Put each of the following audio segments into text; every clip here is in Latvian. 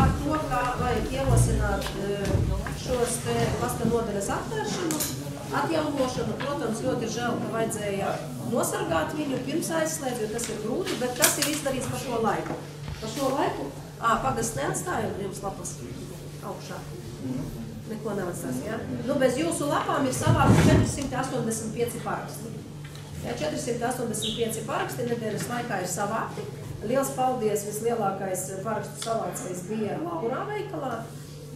par to, kā vajag ierosināt šos te pasta nodaļas atvēršanu, atjaunošanu. Protams, ļoti žēl, ka vajadzēja nosargāt viņu pirms aizslēgt, jo tas ir grūti, bet kas ir izdarīts par šo laiku? Par šo laiku? Pagasts neatstāja jums lapas augšā. Neko neatstās, jā? Nu, bez jūsu lapām ir savākti 485 paraksti. Jā, 485 paraksti nedēļas laikā ir savākti. Liels paldies, vislielākais parakstu savācējs bija Laurā veikalā.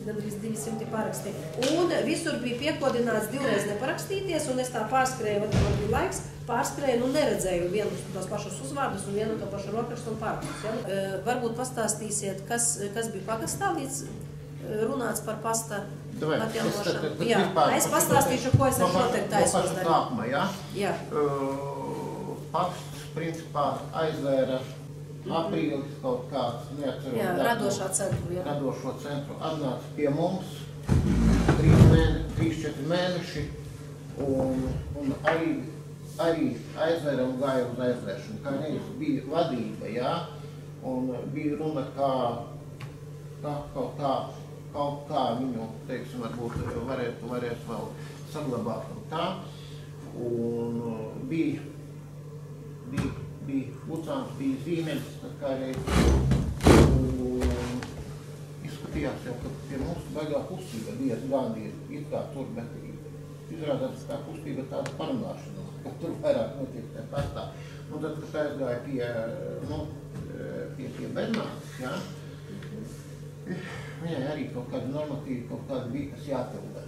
Gandrīz 200 paraksti. Un visur bija piekodināts divreiz neparakstīties, un es tā pārskrēju, man bija laiks, pārskrēju, neredzēju vienu tos pašus uzvārdus un vienu to pašu rokrakstu un pārrakstus. Ja? Varbūt pastāstīsiet, kas bija pagastā līdz runāts par pasta atjaunošanu. Jā, es pastāstīšu, ko es ar šo te taisos darīju. Jā. Pasts, principā, aizvēra aprīlis kaut kāds, neatceros. Jā, radošā centru. Jā. Radošo centru atnāca pie mums 3-4 mēneši un arī aizvēra un gāja uz aizvēršanu. Kā reiz bija vadība, jā, un bija runa kaut kā viņu, teiksim, varbūt varēs vēl saglabāt un tā. Un bija Lucāns, bija zīmenis, kā reiz, un izskatījās jau, ka pie mums baigā kustība bija gandī, it kā tur, bet izrādās tā kustība tāda parunāšana, ka tur vairāk notiek tā pastā. Un tad, kad aizgāja pie Bernātas, jā, viņai arī kaut kāda normatīva, kaut kāda bija, kas jāpildē.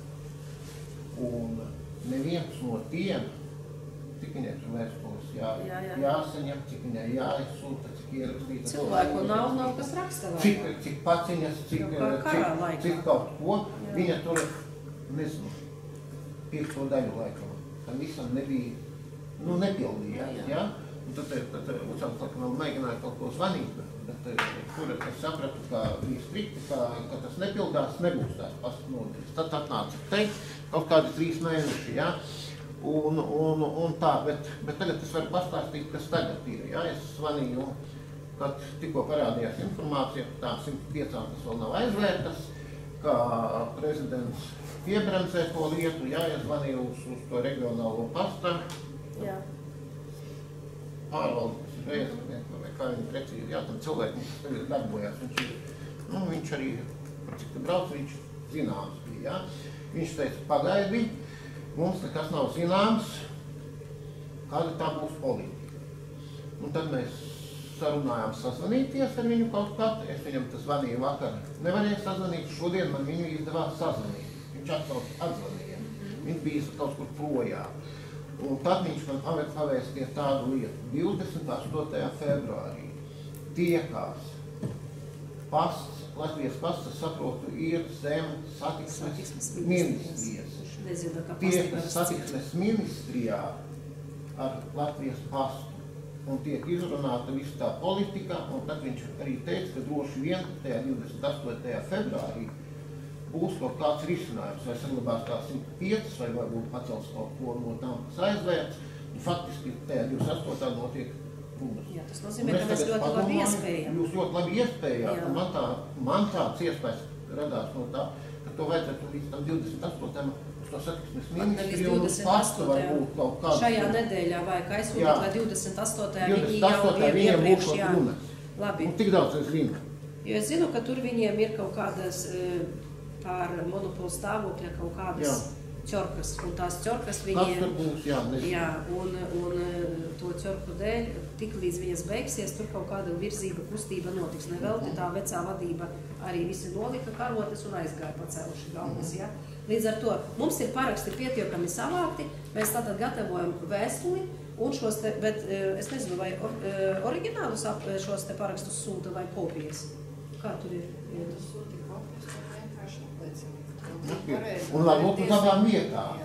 Un neviens no tiem, cik viņai tur vēstules jāsaņem, cik viņai jāizsūta, cik ierakstīta. Cilvēku nav kas raksta vai? Cik paciņas, cik kaut ko, viņa tur, nezinu, 5. daļu laikam. Tam visam nebija, nepildījās, jā? Un tad Lucāns vēl mēģināja kaut ko zvanīt, bet kur es sapratu, ka bija strikti, ka tas nepildās, nebūs tās pasta nodaļas. Tad atnāca teikt, kaut kādi 3 mēneši, jā? Un tā, bet tagad es varu pastāstīt, kas tagad ir, jā? Es zvanīju, kad tikko parādījās informācija, ka tā 105 tas vēl nav aizvērtas, ka prezidents piebremzē to lietu, jā, es zvanīju uz to reģionālo pasta. Jā. Pārvaldes reiznieki, vai kā viņi precīzi, jā, tam cilvēkam, kas tagad darbojās, viņš arī, cik te brauc, viņš zināms bija, jā. Viņš teica, pagaidi, mums nekas nav zināms, kāda tā būs politika. Un tad mēs sarunājām sazvanīties ar viņu kaut kad, es viņam tas zvanīju vakar, nevarēju sazvanīt, šodien man viņu izdevās sazvanīt. Viņš atkal atzvanīja, viņš bija kaut kur projām. Un tad viņš man pavēstīja tādu lietu. 28. februārī tiekās pasts, Latvijas pasts, es saprotu, ir zem satiksmes ministrijas. Tiekas satiksmes ministrijā ar Latvijas pastu. Un tiek izrunāta visa tā politika, un tad viņš arī teica, ka droši vien tajā 28. februārī būs kaut kāds risinājums, vai saglabās tā 105, vai varbūt pacels kaut ko no tām, kas aizvērts. Un faktiski tajā 28. notiek runas. Jā, tas nozīmē, ka mēs ļoti labi iespējam. Jūs ļoti labi iespējāt, un man tāds iespējas radās no tā, ka to vajadzētu līdz tam 28. uz to satiksmes ministriju un pastu vai būt kaut kādu. Šajā nedēļā vajag aizsūtīt, lai 28. viņi jau ir iepriekš, jā. Labi. Un tik daudz es zinu. Jo es zinu, ka tur viņiem ir kaut kādas pār monopolu stāvokļa kaut kādas ķorkas, un tās ķorkas viņiem... Kas tur būs, jā, nezinu. Jā, un to ķorku dēļ, tik līdz viņas beigsies, tur kaut kāda virzība, kustība notiks. Nevelti tā vecā vadība arī visi nolika karotes un aizgāja pacēluši galvas, jā. Līdz ar to mums ir paraksti pietiekami savākti, mēs tātad gatavojam vēstuli, un šos te, bet es nezinu, vai oriģinālus šos te parakstus sūta vai kopijas. Kā tur ir? Un varbūt uz abām vietām.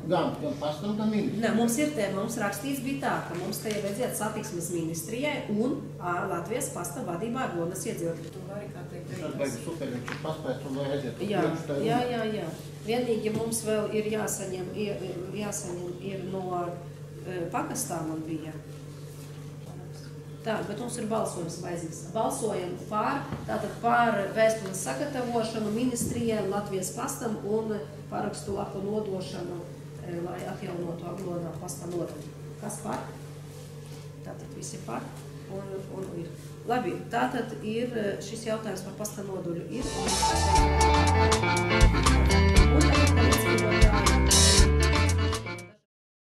Gan pastam, gan ministrijai. Nē, mums ir te, mums rakstīts bija tā, ka mums te vajadzētu satiksmes ministrijai un Latvijas pasta vadībā Gonas iedzīvotājiem. Tu vari kā teikt. Tad vajag super, viņš ir paspēc un vai aiziet. Jā. Vienīgi mums vēl ir jāsaņem ir no pagastā man bija. Tā, bet mums ir balsojums vajadzīgs. Balsojam par vēstules sagatavošanu ministrijai, Latvijas pastam un parakstu lapu nodošanu, lai atjaunotu Aglonā pasta nodaļu. Kas par? Tātad visi par un ir. Labi, tātad ir šis jautājums par pasta nodaļu ir. Un tagad